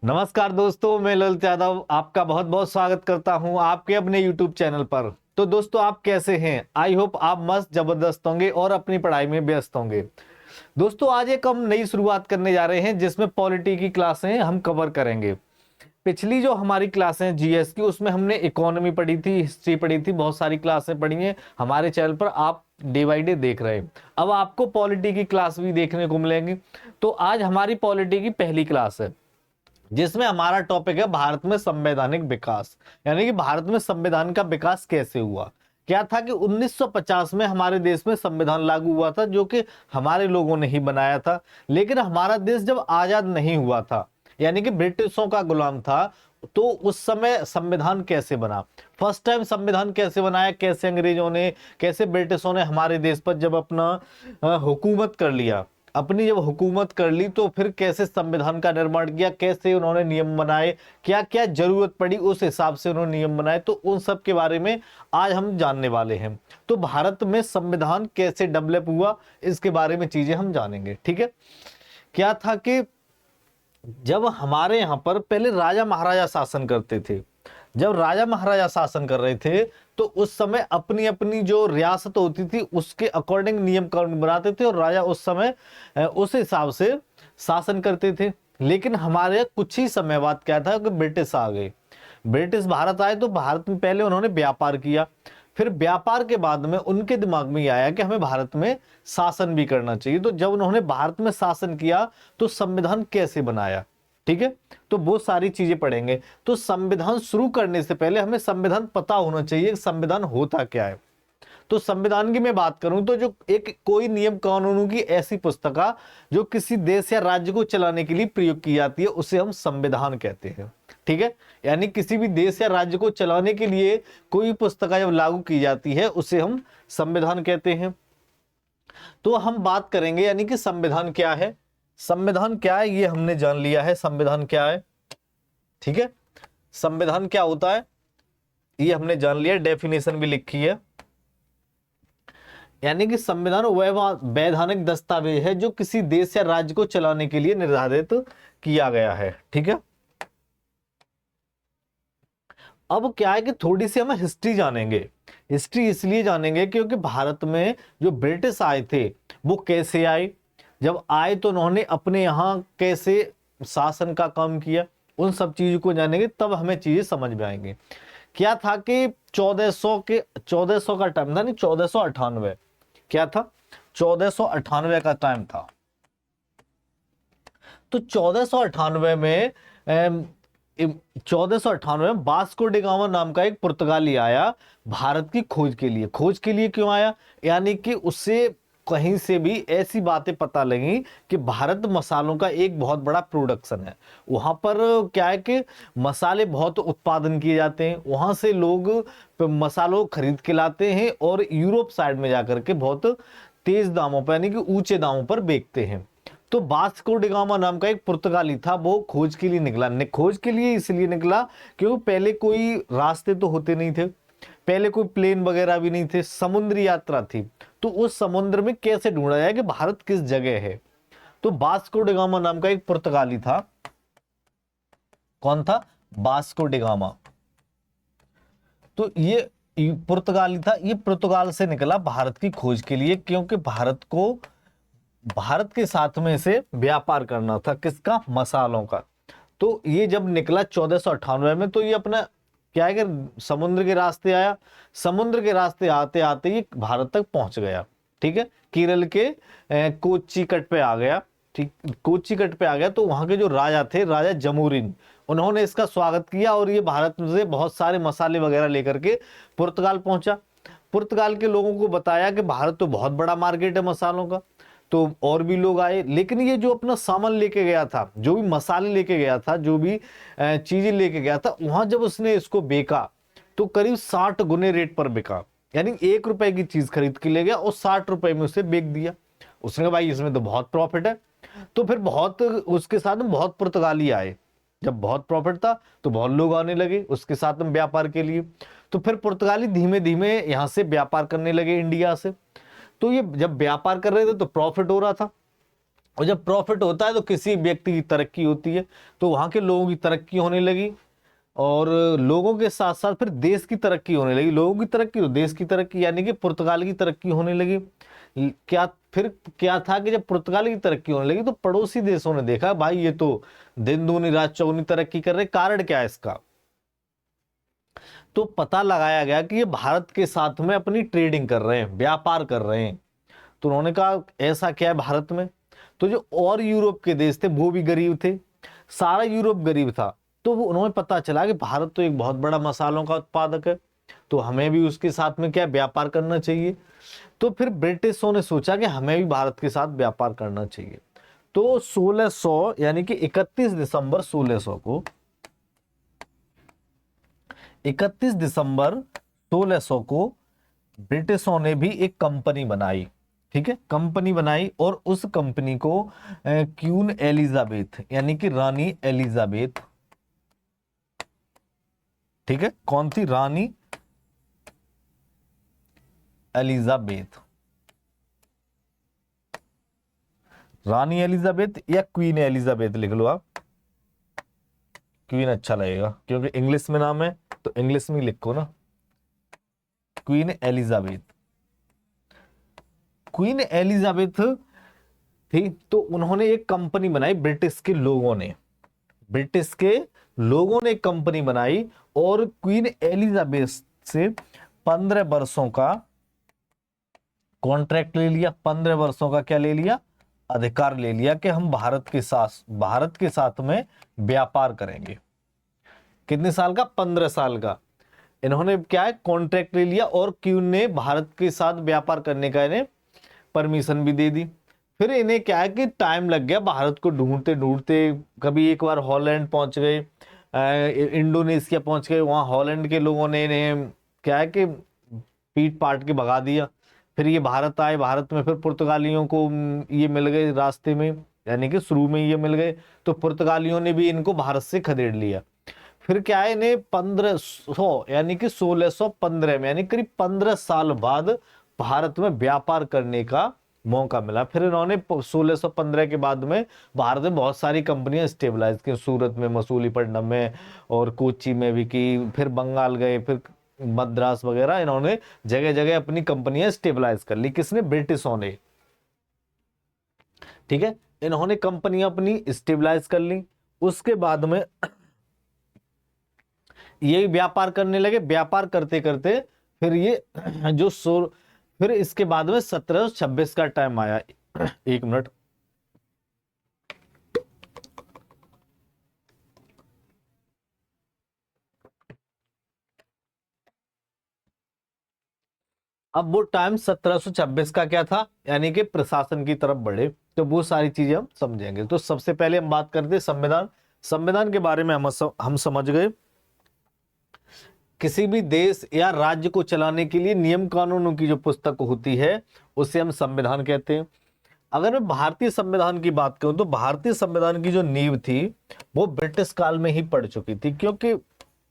नमस्कार दोस्तों, मैं ललित यादव आपका बहुत बहुत स्वागत करता हूं आपके अपने YouTube चैनल पर। तो दोस्तों, आप कैसे हैं? आई होप आप मस्त जबरदस्त होंगे और अपनी पढ़ाई में व्यस्त होंगे। दोस्तों, आज एक हम नई शुरुआत करने जा रहे हैं जिसमें पॉलिटी की क्लासें हम कवर करेंगे। पिछली जो हमारी क्लासें जीएस की, उसमें हमने इकोनॉमी पढ़ी थी, हिस्ट्री पढ़ी थी, बहुत सारी क्लासें पढ़ी हैं हमारे चैनल पर। आप डे बाई डे देख रहे हैं। अब आपको पॉलिटी की क्लास भी देखने को मिलेंगी। तो आज हमारी पॉलिटी की पहली क्लास है जिसमें हमारा टॉपिक है भारत में संवैधानिक विकास। यानी कि भारत में संविधान का विकास कैसे हुआ। क्या था कि 1950 में हमारे देश में संविधान लागू हुआ था, जो कि हमारे लोगों ने ही बनाया था। लेकिन हमारा देश जब आजाद नहीं हुआ था, यानी कि ब्रिटिशों का गुलाम था, तो उस समय संविधान कैसे बना, फर्स्ट टाइम संविधान कैसे बनाया, कैसे अंग्रेजों ने, कैसे ब्रिटिशों ने हमारे देश पर जब अपना हुकूमत कर लिया, अपनी जब हुकूमत कर ली, तो फिर कैसे संविधान का निर्माण किया, कैसे उन्होंने नियम बनाए, क्या क्या जरूरत पड़ी उस हिसाब से उन्होंने नियम बनाए। तो उन सब के बारे में आज हम जानने वाले हैं। तो भारत में संविधान कैसे डेवलप हुआ, इसके बारे में चीजें हम जानेंगे। ठीक है। क्या था कि जब हमारे यहाँ पर पहले राजा महाराजा शासन करते थे, जब राजा महाराजा शासन कर रहे थे, तो उस समय अपनी अपनी जो रियासत होती थी उसके अकॉर्डिंग नियम कानून बनाते थे और राजा उस समय उस हिसाब से शासन करते थे। लेकिन हमारे कुछ ही समय बाद क्या था कि ब्रिटिश आ गए। ब्रिटिश भारत आए तो भारत में पहले उन्होंने व्यापार किया, फिर व्यापार के बाद में उनके दिमाग में ये आया कि हमें भारत में शासन भी करना चाहिए। तो जब उन्होंने भारत में शासन किया तो संविधान कैसे बनाया। ठीक है। तो वो सारी चीजें पढ़ेंगे। तो संविधान शुरू करने से पहले हमें संविधान पता होना चाहिए, संविधान होता क्या है। तो संविधान की मैं बात करूं तो जो एक कोई नियम कानूनों की ऐसी पुस्तिका जो किसी देश या राज्य को चलाने के लिए प्रयोग की जाती है, उसे हम संविधान कहते हैं। ठीक है। यानी किसी भी देश या राज्य को चलाने के लिए कोई पुस्तिका जब लागू की जाती है, उसे हम संविधान कहते हैं। तो हम बात करेंगे यानी कि संविधान क्या है। संविधान क्या है ये हमने जान लिया है, संविधान क्या है। ठीक है। संविधान क्या होता है ये हमने जान लिया, डेफिनेशन भी लिखी है। यानी कि संविधान वह वैधानिक दस्तावेज है जो किसी देश या राज्य को चलाने के लिए निर्धारित किया गया है। ठीक है। अब क्या है कि थोड़ी सी हम हिस्ट्री जानेंगे। हिस्ट्री इसलिए जानेंगे क्योंकि भारत में जो ब्रिटिश आए थे वो कैसे आए, जब आए तो उन्होंने अपने यहाँ कैसे शासन का काम किया, उन सब चीजों को जानेंगे तब हमें चीजें समझ में आएंगी। क्या था कि 1400 का टाइम था, नहीं 1498। क्या था? 1498 का टाइम था। तो 1498 में 1498 में वास्को डी गामा नाम का एक पुर्तगाली आया भारत की खोज के लिए। खोज के लिए क्यों आया? यानी कि उससे कहीं से भी ऐसी बातें पता लगी कि भारत मसालों का एक बहुत बड़ा प्रोडक्शन है। वहां पर क्या है कि मसाले बहुत उत्पादन किए जाते हैं, वहां से लोग मसालों खरीद के लाते हैं और यूरोप साइड में जाकर के बहुत तेज दामों पर यानी कि ऊंचे दामों पर बेचते हैं। तो वास्को डी गामा नाम का एक पुर्तगाली था, वो खोज के लिए निकला। खोज के लिए इसलिए निकला क्योंकि पहले कोई रास्ते तो होते नहीं थे, पहले कोई प्लेन वगैरह भी नहीं थे, समुद्री यात्रा थी। तो उस समुद्र में कैसे ढूंढा जाए कि भारत किस जगह है। तो वास्को डी गामा नाम का एक पुर्तगाली था। कौन था? Vasco D gamma. तो ये पुर्तगाली था, ये पुर्तगाल से निकला भारत की खोज के लिए, क्योंकि भारत के साथ में से व्यापार करना था। किसका? मसालों का। तो ये जब निकला 1498 में, तो ये अपना क्या है कि समुद्र के रास्ते आया। समुद्र के रास्ते आते आते ये भारत तक पहुंच गया। ठीक है। केरल के कोच्चि कट पे आ गया। ठीक, कोच्चि कट पे आ गया। तो वहां के जो राजा थे, राजा जमूरिन, उन्होंने इसका स्वागत किया और ये भारत से बहुत सारे मसाले वगैरह लेकर के पुर्तगाल पहुंचा। पुर्तगाल के लोगों को बताया कि भारत तो बहुत बड़ा मार्केट है मसालों का। तो और भी लोग आए, लेकिन ये जो अपना सामान लेके गया था, जो भी मसाले लेके गया था, जो भी चीजें लेके गया था, वहां जब उसने इसको बेचा तो करीब 60 गुने रेट पर बिका। यानी 1 रुपए की चीज खरीद के ले गया और 60 रुपए में उसे बेच दिया। उसने कहा भाई इसमें तो बहुत प्रॉफिट है। तो फिर बहुत उसके साथ में बहुत पुर्तगाली आए। जब बहुत प्रॉफिट था तो बहुत लोग आने लगे उसके साथ में व्यापार के लिए। तो फिर पुर्तगाली धीमे धीमे यहां से व्यापार करने लगे इंडिया से। तो ये जब व्यापार कर रहे थे तो प्रॉफिट हो रहा था। और जब प्रॉफिट होता है तो किसी व्यक्ति की तरक्की होती है, तो वहां के लोगों की तरक्की होने लगी, और लोगों के साथ साथ फिर देश की तरक्की होने लगी। लोगों की तरक्की तो देश की तरक्की, यानी कि पुर्तगाल की तरक्की होने लगी। क्या फिर क्या था कि जब पुर्तगाल की तरक्की होने लगी तो पड़ोसी देशों ने देखा भाई ये तो दिन दूनी रात चौगुनी तरक्की कर रहे, कारण क्या है इसका। तो पता लगाया गया कि ये भारत के साथ में अपनी ट्रेडिंग कर रहे हैं, व्यापार कर रहे हैं। तो उन्होंने कहा ऐसा क्या है भारत में। तो जो और यूरोप के देश थे वो भी गरीब थे, सारा यूरोप गरीब था। तो वो उन्होंने पता चला कि भारत तो एक बहुत बड़ा मसालों का उत्पादक है, तो हमें भी उसके साथ में क्या व्यापार करना चाहिए। तो फिर ब्रिटिशों ने सोचा कि हमें भी भारत के साथ व्यापार करना चाहिए। तो 1600 यानी कि 31 दिसंबर 1600 को, 31 दिसंबर 1600 को ब्रिटिशों ने भी एक कंपनी बनाई। ठीक है, कंपनी बनाई, और उस कंपनी को क्वीन एलिजाबेथ यानी कि रानी एलिजाबेथ, ठीक है, कौन थी, रानी एलिजाबेथ, रानी एलिजाबेथ या क्वीन एलिजाबेथ लिख लो आप, क्वीन अच्छा लगेगा क्योंकि इंग्लिश में नाम है तो इंग्लिश में लिखो ना, क्वीन एलिजाबेथ। क्वीन एलिजाबेथ थी, तो उन्होंने एक कंपनी बनाई, ब्रिटिश के लोगों ने, ब्रिटिश के लोगों ने एक कंपनी बनाई, और क्वीन एलिजाबेथ से 15 वर्षों का कॉन्ट्रैक्ट ले लिया, 15 वर्षों का क्या ले लिया, अधिकार ले लिया कि हम भारत के साथ में व्यापार करेंगे। कितने साल का, 15 साल का इन्होंने क्या है कॉन्ट्रैक्ट ले लिया, और क्वीन ने भारत के साथ व्यापार करने का इन्हें परमिशन भी दे दी। फिर इन्हें क्या है कि टाइम लग गया भारत को ढूंढते ढूंढते, कभी एक बार हॉलैंड पहुंच गए, इंडोनेशिया पहुंच गए, वहां हॉलैंड के लोगों ने इन्हें क्या है कि पीट पाट के भगा दिया। फिर ये भारत आए, भारत में फिर पुर्तगालियों को ये मिल गए रास्ते में, यानी कि शुरू में ये मिल गए, तो पुर्तगालियों ने भी इनको भारत से खदेड़ लिया। फिर क्या है, इन्हें 1500 यानी कि 1615 में, यानी करीब 15 साल बाद भारत में व्यापार करने का मौका मिला। फिर इन्होंने 1615 के बाद में भारत में बहुत सारी कंपनियां स्टेबलाइज की, सूरत में, मसूलीपट्टनम में, और कोच्चि में भी की, फिर बंगाल गए, फिर मद्रास वगैरह, इन्होंने जगह जगह अपनी कंपनियां स्टेबलाइज कर ली। किसने, ब्रिटिशों ने। ठीक है, इन्होंने कंपनियां अपनी स्टेबलाइज कर ली। उसके बाद में ये व्यापार करने लगे, व्यापार करते करते फिर ये जो फिर इसके बाद में 1726 का टाइम आया। एक मिनट, अब वो टाइम 1726 का क्या था, यानी कि प्रशासन की तरफ बढ़े, तो वो सारी चीजें हम समझेंगे। तो सबसे पहले हम बात करते हैं संविधान। संविधान के बारे में हम समझ गए, किसी भी देश या राज्य को चलाने के लिए नियम कानूनों की जो पुस्तक होती है उसे हम संविधान कहते हैं। अगर मैं भारतीय संविधान की बात करूं तो भारतीय संविधान की जो नींव थी वो ब्रिटिश काल में ही पड़ चुकी थी, क्योंकि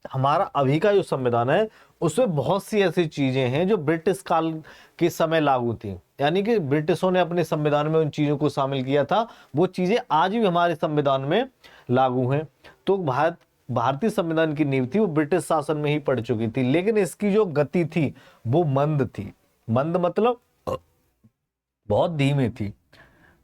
हमारा अभी का जो संविधान है उसमें बहुत सी ऐसी चीजें हैं जो ब्रिटिश काल के समय लागू थी, यानी कि ब्रिटिशों ने अपने संविधान में उन चीजों को शामिल किया था, वो चीजें आज भी हमारे संविधान में लागू हैं। तो भारतीय संविधान की नींव थी वो ब्रिटिश शासन में ही पड़ चुकी थी, लेकिन इसकी जो गति थी वो मंद थी। मंद मतलब बहुत धीमी थी।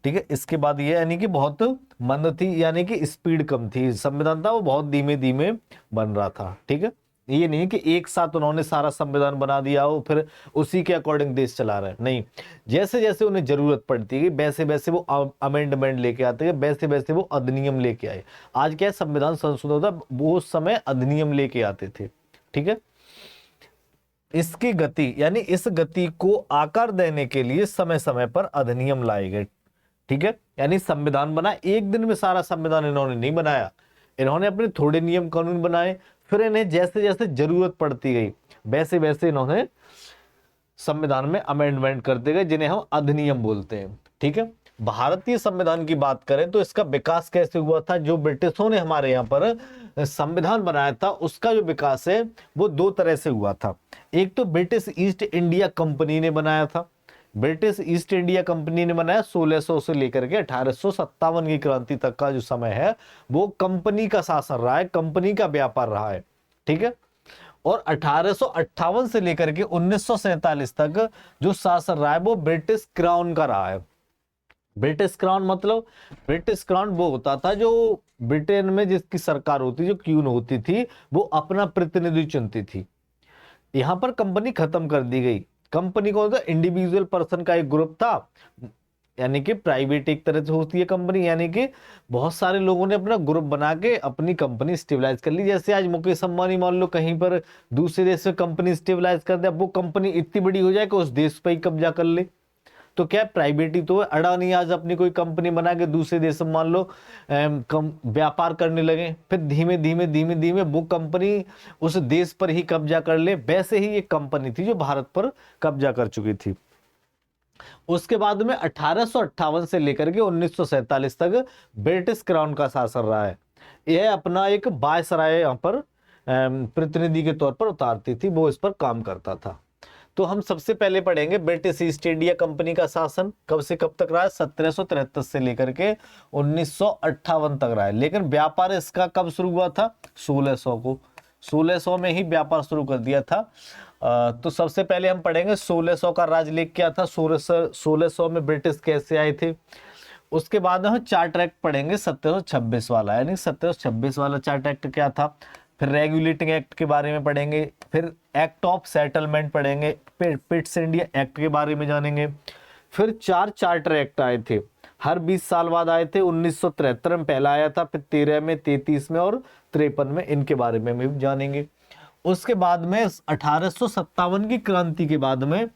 ठीक है, इसके बाद ये यानी कि बहुत मंद थी, यानी कि स्पीड कम थी, संविधान था वो बहुत धीमे धीमे बन रहा था। ठीक है, ये नहीं कि एक साथ उन्होंने सारा संविधान बना दिया हो फिर उसी के अकॉर्डिंग देश चला रहे हैं, नहीं, जैसे जैसे उन्हें जरूरत पड़ती है वैसे वैसे वो अमेंडमेंट लेके आते हैं, वैसे वैसे वो अधिनियम लेके आए। आज क्या है, संविधान संशोधन होता, वो उस समय अधिनियम लेके आते थे। ठीक है, इसकी गति यानी इस गति को आकार देने के लिए समय समय पर अधिनियम लाए गए। ठीक है, यानी संविधान बना एक दिन में, सारा संविधान इन्होंने नहीं बनाया, इन्होंने अपने थोड़े नियम कानून बनाए, फिर इन्हें जैसे जैसे जरूरत पड़ती गई वैसे वैसे इन्होंने संविधान में अमेंडमेंट करते गए, जिन्हें हम अधिनियम बोलते हैं। ठीक है, भारतीय संविधान की बात करें तो इसका विकास कैसे हुआ था, जो ब्रिटिशों ने हमारे यहाँ पर संविधान बनाया था उसका जो विकास है वो दो तरह से हुआ था। एक तो ब्रिटिश ईस्ट इंडिया कंपनी ने बनाया था, ब्रिटिश ईस्ट इंडिया कंपनी ने बनाया 1600 से लेकर के 1857 की क्रांति तक का जो समय है वो कंपनी का शासन रहा है, कंपनी का व्यापार रहा है। ठीक है, और 1858 से लेकर के 1947 तक जो शासन रहा है वो ब्रिटिश क्राउन का रहा है। ब्रिटिश क्राउन मतलब, ब्रिटिश क्राउन वो होता था जो ब्रिटेन में जिसकी सरकार होती, जो क्यून होती थी, वो अपना प्रतिनिधि चुनती थी। यहां पर कंपनी खत्म कर दी गई। कंपनी कौन सा, इंडिविजुअल पर्सन का एक ग्रुप था, यानी कि प्राइवेट एक तरह से होती है कंपनी, यानी कि बहुत सारे लोगों ने अपना ग्रुप बना के अपनी कंपनी स्टेबलाइज कर ली। जैसे आज मुकेश अंबानी मान लो कहीं पर दूसरे देश में कंपनी स्टेबलाइज कर दे, अब वो कंपनी इतनी बड़ी हो जाए कि उस देश पर ही कब्जा कर ले, तो क्या प्राइवेट ही तो है। अडानी आज अपनी कोई कंपनी बना के दूसरे देश में मान लो व्यापार करने लगे, फिर धीमे धीमे धीमे धीमे वो कंपनी उस देश पर ही कब्जा कर ले। वैसे ही एक कंपनी थी जो भारत पर कब्जा कर चुकी थी। उसके बाद में 1858 से लेकर के 1947 तक ब्रिटिश क्राउन का शासन रहा है। यह अपना एक वायसराय यहाँ पर प्रतिनिधि के तौर पर उतारती थी, वो इस पर काम करता था। तो हम सबसे पहले पढ़ेंगे ब्रिटिश ईस्ट इंडिया कंपनी का शासन कब से कब तक रहा है, 1773 से लेकर के 1958 तक रहा है। लेकिन व्यापार इसका कब शुरू हुआ था, 1600 को, 1600 में ही व्यापार शुरू कर दिया था। तो सबसे पहले हम पढ़ेंगे 1600 का राजलेख क्या था, 1600 में ब्रिटिश कैसे आए थे। उसके बाद हम चार्टर एक्ट पढ़ेंगे 1726 वाला, यानी 1726 वाला चार्टर एक्ट क्या था। फिर रेगुलेटिंग एक्ट के बारे में पढ़ेंगे, फिर एक्ट ऑफ सेटलमेंट पढ़ेंगे, फिर पिट्स इंडिया एक्ट के बारे में जानेंगे। फिर 4 चार्टर एक्ट आए थे, हर 20 साल बाद आए थे। 1973 में पहला आया था, फिर 13 में, 33 में और 53 में, इनके बारे में भी जानेंगे। उसके बाद में 1857 की क्रांति के बाद में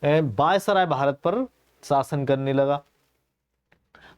वायसराय भारत पर शासन करने लगा।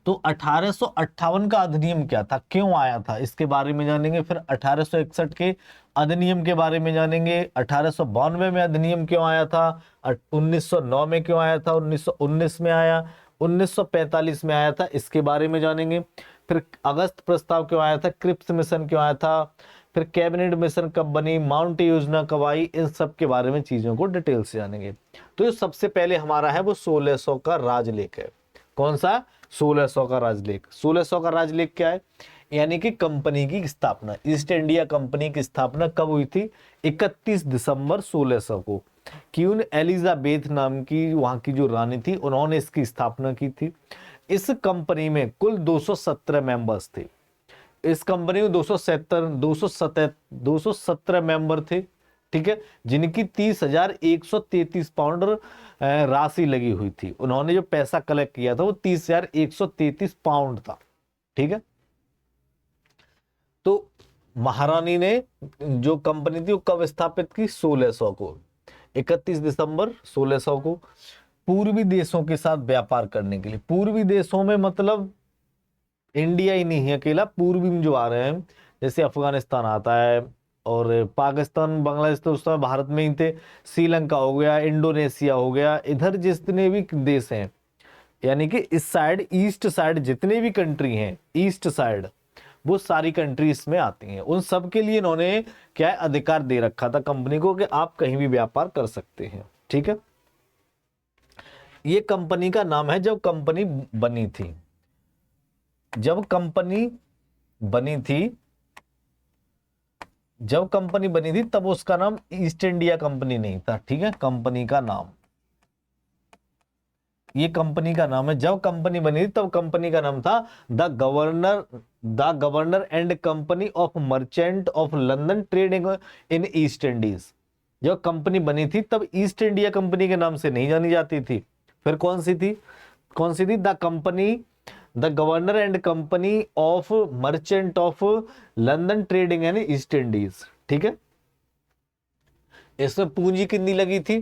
तो 1858 का अधिनियम क्या था, क्यों आया था, इसके बारे में जानेंगे। फिर 1861 के अधिनियम के बारे में जानेंगे। 1892 में अधिनियम क्यों आया था, 1909 में क्यों आया था, 1919 में आया, 1945 में आया था, इसके बारे में जानेंगे। फिर अगस्त प्रस्ताव क्यों आया था, क्रिप्स मिशन क्यों आया था, फिर कैबिनेट मिशन कब बनी, माउंट योजना कब आई, इन सब के बारे में चीजों को डिटेल से जानेंगे। तो जो सबसे पहले हमारा है वो 1600 का राजलेख है। कौन सा, 1600 का राजलेख। 1600 का राजलेख क्या है, यानी कि कंपनी की स्थापना, ईस्ट इंडिया कंपनी की स्थापना कब हुई थी, 31 दिसंबर 1600 को। क्वीन एलिजाबेथ नाम की वहां की जो रानी थी, उन्होंने इसकी स्थापना की थी। इस कंपनी में कुल 217 मेंबर्स थे। इस कंपनी में 217 मेंबर थे, ठीक है, जिनकी 30,133 पाउंड राशि लगी हुई थी। उन्होंने जो पैसा कलेक्ट किया था वो 30,133 पाउंड था, ठीक है। तो महारानी ने जो कंपनी थी वो कब स्थापित की, 1600 को, 31 दिसंबर 1600 को, पूर्वी देशों के साथ व्यापार करने के लिए। पूर्वी देशों में मतलब इंडिया ही नहीं है अकेला, पूर्वी में जो आ रहे हैं, जैसे अफगानिस्तान आता है और पाकिस्तान, बांग्लादेश तो उस समय भारत में ही थे, श्रीलंका हो गया, इंडोनेशिया हो गया, इधर जितने भी देश हैं, यानी कि इस साइड, ईस्ट साइड जितने भी कंट्री हैं, ईस्ट साइड, वो सारी कंट्री इसमें आती हैं। उन सब के लिए इन्होंने क्या है, अधिकार दे रखा था कंपनी को कि आप कहीं भी व्यापार कर सकते हैं, ठीक है। ये कंपनी का नाम है जब कंपनी बनी थी। जब कंपनी बनी थी तब उसका नाम ईस्ट इंडिया कंपनी नहीं था, ठीक है। कंपनी का नाम, ये कंपनी का नाम है। जब कंपनी बनी थी तब कंपनी का नाम था the governor and company of merchant of London trading in east Indies. जब कंपनी बनी थी तब ईस्ट इंडिया कंपनी के नाम से नहीं जानी जाती थी। फिर कौन सी थी, the governor and company of merchant of London trading and east Indies, ठीक है। इसमें पूंजी कितनी लगी थी,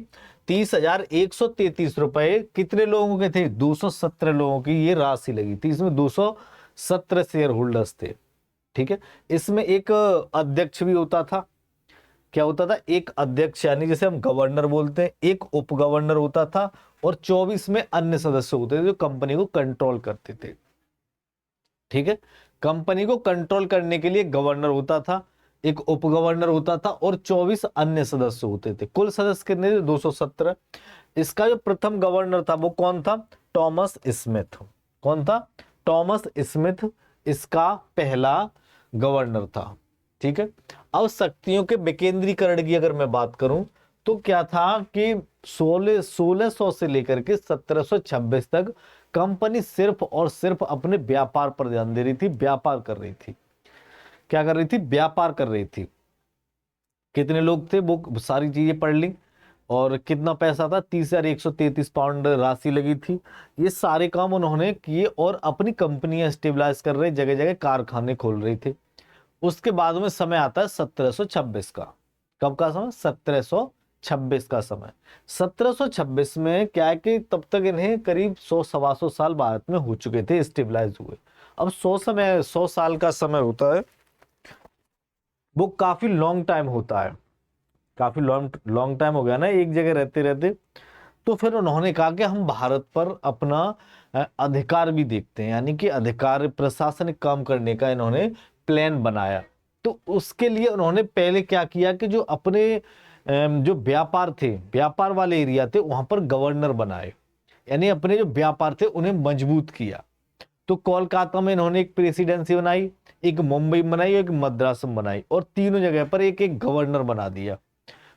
30,133 रुपए। कितने लोगों के थे, 217 लोगों की ये राशि लगी थी। इसमें 217 शेयर होल्डर्स थे, ठीक है। इसमें एक अध्यक्ष भी होता था। क्या होता था, एक अध्यक्ष, यानी जैसे हम गवर्नर बोलते हैं, एक उप गवर्नर होता था और 24 में अन्य सदस्य होते थे जो कंपनी को कंट्रोल करते थे, ठीक है। कंपनी को कंट्रोल करने के लिए गवर्नर होता था, एक उप गवर्नर होता था और 24 अन्य सदस्य होते थे। कुल सदस्य कितने थे, 217। इसका जो प्रथम गवर्नर था वो कौन था? Thomas Smith. कौन था? टॉमस स्मिथ इसका पहला गवर्नर था। ठीक है। अब शक्तियों के विकेंद्रीकरण की अगर मैं बात करूं तो क्या था कि 1600 से लेकर के 1726 तक कंपनी सिर्फ और सिर्फ अपने व्यापार पर ध्यान दे रही थी, व्यापार कर रही थी। क्या कर रही थी? व्यापार कर रही थी। कितने लोग थे वो सारी चीजें पढ़ ली। और कितना पैसा था? 30,133 पाउंड राशि लगी थी। ये सारे काम उन्होंने किए और अपनी कंपनियां स्टेबलाइज कर रहे, जगह जगह कारखाने खोल रही थे। उसके बाद में समय आता है 1726 का। कब का समय? 1726 का समय। 1726 में क्या है कि तब तक इन्हें करीब 100 सवा 100 साल भारत में हो चुके थे, स्टेबलाइज हुए। अब 100 साल का समय होता है, वो काफी लॉन्ग टाइम होता है। काफी लॉन्ग लॉन्ग टाइम हो गया ना एक जगह रहते रहते। तो फिर उन्होंने कहा कि हम भारत पर अपना अधिकार भी देखते हैं, यानी कि अधिकार प्रशासनिक काम करने का इन्होंने प्लान बनाया। तो उसके लिए उन्होंने पहले क्या किया कि जो अपने जो व्यापार थे, व्यापार वाले एरिया थे, वहां पर गवर्नर बनाए, यानी अपने जो व्यापार थे उन्हें मजबूत किया। तो कोलकाता में इन्होंने एक प्रेसिडेंसी बनाई, एक मुंबई में बनाई, एक मद्रास में बनाई, और तीनों जगह पर एक एक गवर्नर बना दिया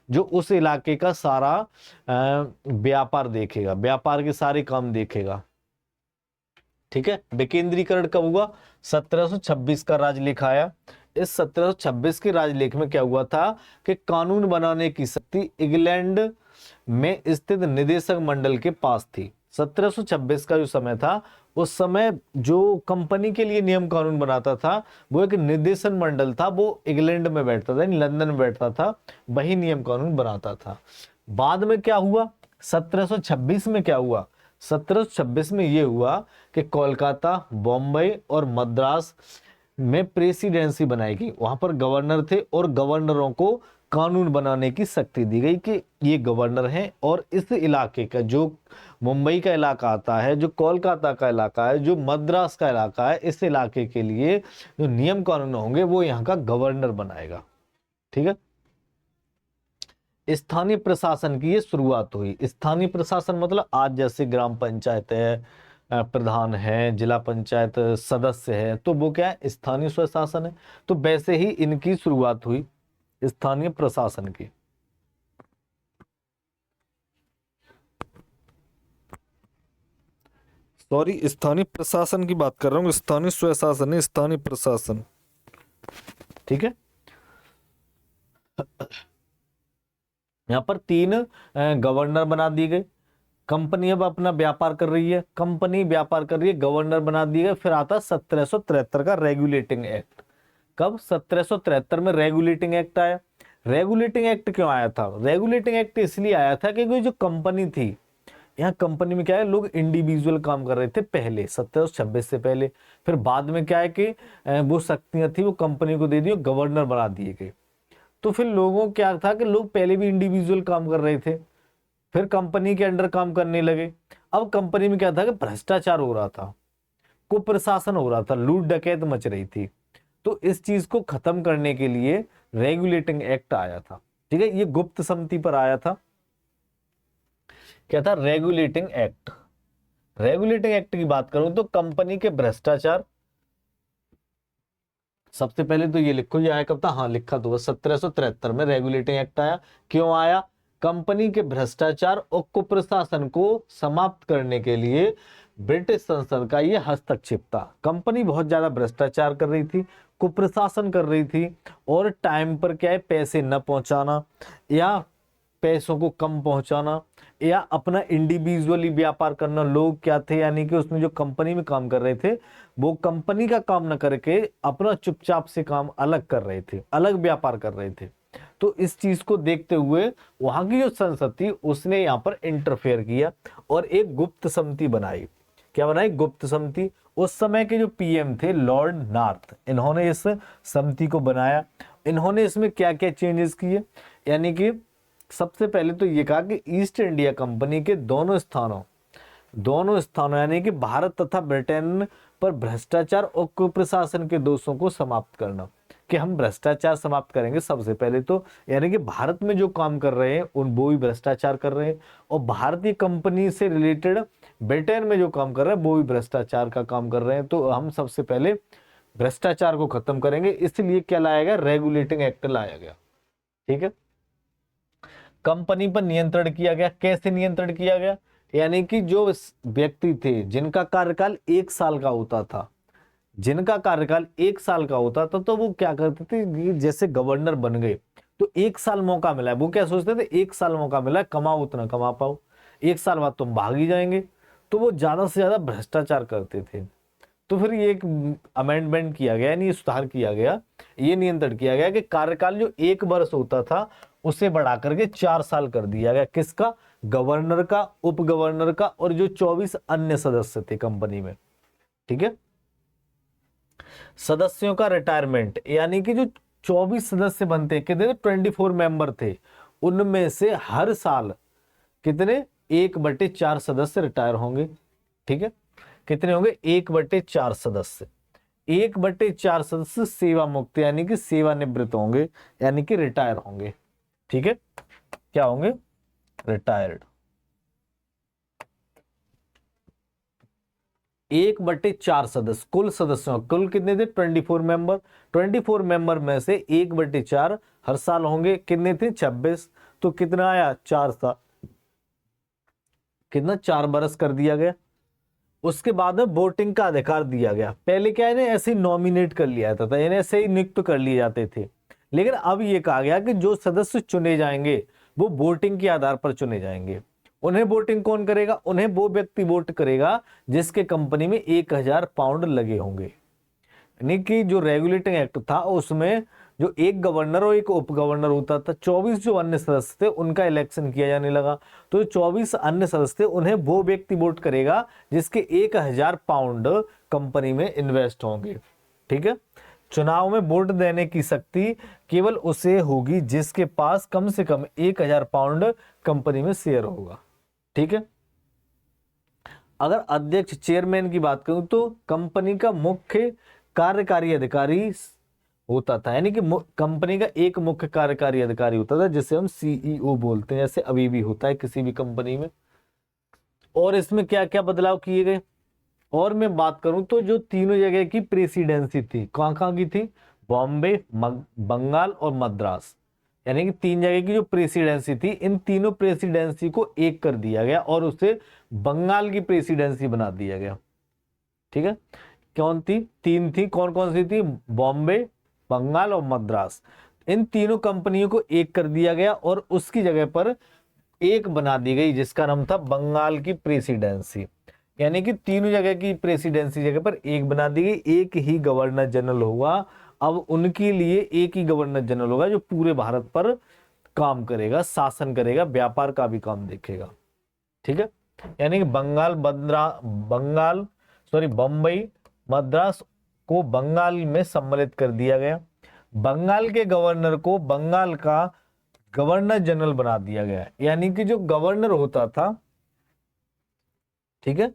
जो उस इलाके का सारा व्यापार देखेगा, व्यापार के सारे काम देखेगा। ठीक है। विकेंद्रीकरण कब हुआ? 1726 का राजलेख आया। इस 1726 के राजलेख में क्या हुआ था कि कानून बनाने की शक्ति इंग्लैंड में स्थित निदेशक मंडल के पास थी। 1726 का जो समय था, उस समय जो कंपनी के लिए नियम कानून बनाता था वो एक निदेशन मंडल था, वो इंग्लैंड में बैठता था, लंदन में बैठता था, वही नियम कानून बनाता था। बाद में क्या हुआ? 1726 में क्या हुआ? 1726 में ये हुआ कि कोलकाता, बॉम्बे और मद्रास में प्रेसिडेंसी बनाई गई। वहां पर गवर्नर थे और गवर्नरों को कानून बनाने की शक्ति दी गई कि ये गवर्नर हैं, और इस इलाके का जो मुंबई का इलाका आता है, जो कोलकाता का इलाका है, जो मद्रास का इलाका है, इस इलाके के लिए जो नियम कानून होंगे वो यहाँ का गवर्नर बनाएगा। ठीक है। स्थानीय प्रशासन की ये शुरुआत हुई। स्थानीय प्रशासन मतलब आज जैसे ग्राम पंचायत है, प्रधान है, जिला पंचायत सदस्य है, तो वो क्या है? स्थानीय स्वशासन है। तो वैसे ही इनकी शुरुआत हुई स्थानीय प्रशासन की। सॉरी, स्थानीय प्रशासन की बात कर रहा हूँ, स्थानीय स्वशासन है, स्थानीय प्रशासन। ठीक है। यहाँ पर 3 गवर्नर बना दिए गए। कंपनी अब अपना व्यापार कर रही है, कंपनी व्यापार कर रही है, गवर्नर बना दिए गए। फिर आता 1773 का रेगुलेटिंग एक्ट। कब? 1773 में रेगुलेटिंग एक्ट आया। रेगुलेटिंग एक्ट क्यों आया था? रेगुलेटिंग एक्ट इसलिए आया था कि जो कंपनी थी, यहाँ कंपनी में क्या है, लोग इंडिविजुअल काम कर रहे थे पहले 1726 से पहले। फिर बाद में क्या है कि वो शक्तियां थी वो कंपनी को दे दी और गवर्नर बना दिए गए। तो फिर लोगों क्या था कि लोग पहले भी इंडिविजुअल काम कर रहे थे, फिर कंपनी के अंडर काम करने लगे। अब कंपनी में क्या था कि भ्रष्टाचार हो रहा था, कुप्रशासन हो रहा था, लूट डकैत मच रही थी। तो इस चीज को खत्म करने के लिए रेगुलेटिंग एक्ट आया था। ठीक है। ये गुप्त सम्मति पर आया था। क्या था? Regulating act. रेगुलेटिंग एक्ट की बात करूं तो कंपनी के भ्रष्टाचार, सबसे पहले तो ये लिखो, ये आया कब था? हाँ लिखा तो 1773 में रेगुलेटिंग एक्ट आया। क्यों आया? कंपनी के भ्रष्टाचार और कुप्रशासन को समाप्त करने के लिए ब्रिटिश संसद का ये हस्तक्षेप था। कंपनी बहुत ज्यादा भ्रष्टाचार कर रही थी, कुप्रशासन कर रही थी, और टाइम पर क्या है, पैसे न पहुंचाना या पैसों को कम पहुंचाना या अपना इंडिविजुअली व्यापार करना। लोग क्या थे, यानी कि उसमें जो कंपनी में काम कर रहे थे वो कंपनी का काम न करके अपना चुपचाप से काम अलग कर रहे थे, अलग व्यापार कर रहे थे। तो इस चीज को देखते हुए वहां की जो संसद थी उसने यहाँ पर इंटरफेयर किया और एक गुप्त समिति बनाई। क्या बनाई? गुप्त समिति। उस समय के जो पीएम थे लॉर्ड नॉर्थ, इन्होंने इस समिति को बनाया। इन्होंने इसमें क्या क्या चेंजेस किए, यानी कि सबसे पहले तो ये कहा कि ईस्ट इंडिया कंपनी के दोनों स्थानों यानी कि भारत तथा ब्रिटेन पर भ्रष्टाचार और कुप्रशासन के दोषों को समाप्त करना। कि हम भ्रष्टाचार समाप्त करेंगे सबसे पहले तो, यानी कि भारत में जो काम कर रहे हैं उन वो भी भ्रष्टाचार कर रहे हैं, और भारतीय कंपनी से रिलेटेड ब्रिटेन में जो काम कर रहे हैं वो भी भ्रष्टाचार का काम कर रहे हैं। तो हम सबसे पहले भ्रष्टाचार को खत्म करेंगे, इसलिए क्या लाया गया, रेगुलेटिंग एक्ट लाया गया। ठीक है, कंपनी पर नियंत्रण किया गया। कैसे नियंत्रण किया गया, यानी कि जो व्यक्ति थे जिनका कार्यकाल 1 साल का होता था, जिनका कार्यकाल 1 साल का होता था, तो वो क्या करते थे कि जैसे गवर्नर बन गए तो 1 साल मौका मिला है, वो क्या सोचते थे 1 साल मौका मिला है, कमाओ उतना कमा पाओ, 1 साल बाद तुम भाग ही जाएंगे। तो वो ज्यादा से ज्यादा भ्रष्टाचार करते थे। तो फिर ये एक अमेंडमेंट किया गया, यानी सुधार किया गया, ये नियंत्रण किया गया कि कार्यकाल जो 1 वर्ष होता था उसे बढ़ा करके 4 साल कर दिया गया। किसका, गवर्नर का, उप गवर्नर का, और जो 24 अन्य सदस्य थे कंपनी में। ठीक है, सदस्यों का रिटायरमेंट, यानी कि जो 24 सदस्य बनते, कितने 24 मेंबर थे, उनमें से हर साल कितने 1/4 सदस्य रिटायर होंगे। ठीक है, कितने होंगे, 1/4 सदस्य, 1/4 सदस्य सेवा मुक्त यानी कि सेवानिवृत्त होंगे, यानी कि रिटायर होंगे। ठीक है, क्या होंगे, रिटायर्ड। 1/4 सदस्य, कुल सदस्यों, कुल कितने थे 24 मेंबर, 24 मेंबर में से 1/4 हर साल होंगे, कितने थे 26, तो कितना आया 4 साल, कितना 4 बरस कर दिया गया। उसके बाद में वोटिंग का अधिकार दिया गया। पहले क्या है, ऐसे ही नॉमिनेट कर लिया जाता था, यानी ऐसे ही नियुक्त कर लिए जाते थे, लेकिन अब ये कहा गया कि जो सदस्य चुने जाएंगे वो वोटिंग के आधार पर चुने जाएंगे। उन्हें वोटिंग कौन करेगा, उन्हें वो व्यक्ति वोट करेगा जिसके कंपनी में 1,000 पाउंड लगे होंगे। यानी कि जो रेगुलेटिंग एक्ट था उसमें जो एक गवर्नर और एक उप गवर्नर होता था, 24 जो अन्य सदस्य थे उनका इलेक्शन किया जाने लगा। तो 24 अन्य सदस्य थे उन्हें वो व्यक्ति वोट करेगा जिसके 1,000 पाउंड कंपनी में इन्वेस्ट होंगे। ठीक है, चुनाव में वोट देने की शक्ति केवल उसे होगी जिसके पास कम से कम 1,000 पाउंड कंपनी में शेयर होगा। ठीक है, अगर अध्यक्ष चेयरमैन की बात करूं तो कंपनी का मुख्य कार्यकारी अधिकारी होता था, यानी कि कंपनी का एक मुख्य कार्यकारी अधिकारी होता था जिसे हम सीईओ बोलते हैं, जैसे अभी भी होता है किसी भी कंपनी में। और इसमें क्या क्या बदलाव किए गए, और मैं बात करूं तो जो तीनों जगह की प्रेसिडेंसी थी, कहां कहां की थी, बॉम्बे, बंगाल और मद्रास, यानी कि 3 जगह की जो प्रेसिडेंसी थी, इन तीनों प्रेसिडेंसी को एक कर दिया गया और उसे बंगाल की प्रेसिडेंसी बना दिया गया। ठीक है, कौन थी, 3 थी, कौन कौन सी थी, बॉम्बे, बंगाल और मद्रास। इन तीनों कंपनियों को एक कर दिया गया और उसकी जगह पर एक बना दी गई जिसका नाम था बंगाल की प्रेसिडेंसी। यानी कि तीनों जगह की प्रेसिडेंसी जगह पर एक बना दी गई, एक ही गवर्नर जनरल होगा। अब उनके लिए एक ही गवर्नर जनरल होगा जो पूरे भारत पर काम करेगा, शासन करेगा, व्यापार का भी काम देखेगा। ठीक है, यानी कि बंबई, मद्रास को बंगाल में सम्मिलित कर दिया गया। बंगाल के गवर्नर को बंगाल का गवर्नर जनरल बना दिया गया, यानी कि जो गवर्नर होता था, ठीक है,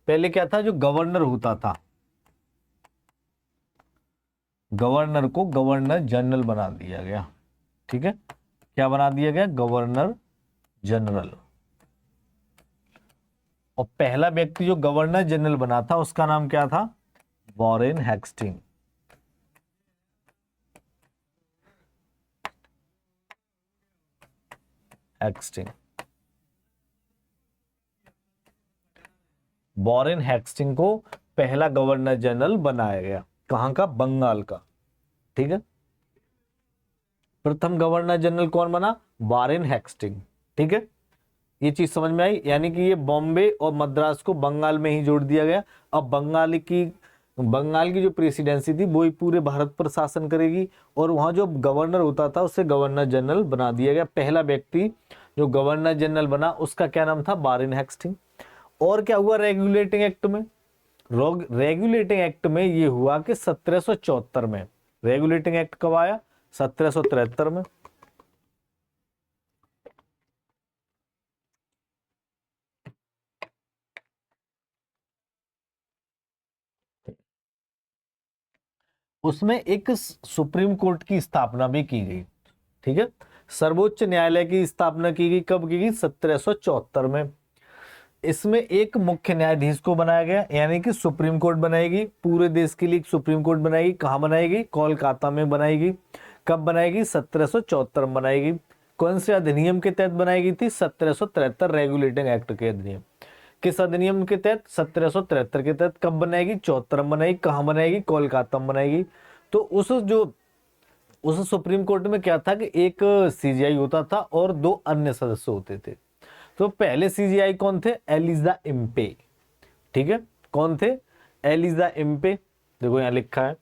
पहले क्या था, जो गवर्नर होता था, गवर्नर को गवर्नर जनरल बना दिया गया। ठीक है, क्या बना दिया गया, गवर्नर जनरल। और पहला व्यक्ति जो गवर्नर जनरल बना था उसका नाम क्या था, वॉरेन हेस्टिंग। वॉरेन हेस्टिंग को पहला गवर्नर जनरल बनाया गया, कहां का, बंगाल का। ठीक है, प्रथम गवर्नर जनरल कौन बना, वॉरेन हेस्टिंग। ठीक है, ये चीज समझ में आई, यानी कि ये बॉम्बे और मद्रास को बंगाल में ही जोड़ दिया गया। अब बंगाल की जो प्रेसिडेंसी थी वो ही पूरे भारत पर शासन करेगी, और वहां जो गवर्नर होता था उसे गवर्नर जनरल बना दिया गया। पहला व्यक्ति जो गवर्नर जनरल बना उसका क्या नाम था, वॉरेन हेस्टिंग। और क्या हुआ रेगुलेटिंग एक्ट में, रेगुलेटिंग एक्ट में ये हुआ कि 1774 में, रेगुलेटिंग एक्ट कब आया, 1773 में। उसमें एक सुप्रीम कोर्ट की स्थापना भी की गई। ठीक है, सर्वोच्च न्यायालय की स्थापना की गई, कब की गई? 1774 में। इसमें एक मुख्य न्यायाधीश को बनाया गया, यानी कि सुप्रीम कोर्ट बनाएगी, पूरे देश के लिए एक सुप्रीम कोर्ट बनाएगी। कहाँ बनाएगी? कोलकाता में बनाएगी। कब बनाएगी? 1774 में बनाएगी। कौन से अधिनियम के तहत बनाई गई थी? 1773 रेगुलेटिंग एक्ट के अधिनियम। किस अधिनियम के तहत? 1773 के तहत। कब बनाएगी? 74 में बनाएगी। कहाँ बनाएगी? कोलकाता में बनाएगी। तो उस सुप्रीम कोर्ट में क्या था कि एक सीजीआई होता था और 2 अन्य सदस्य होते थे। तो पहले सीजीआई कौन थे? Elijah Impey. ठीक है, कौन थे? Elijah Impey. देखो यहां लिखा है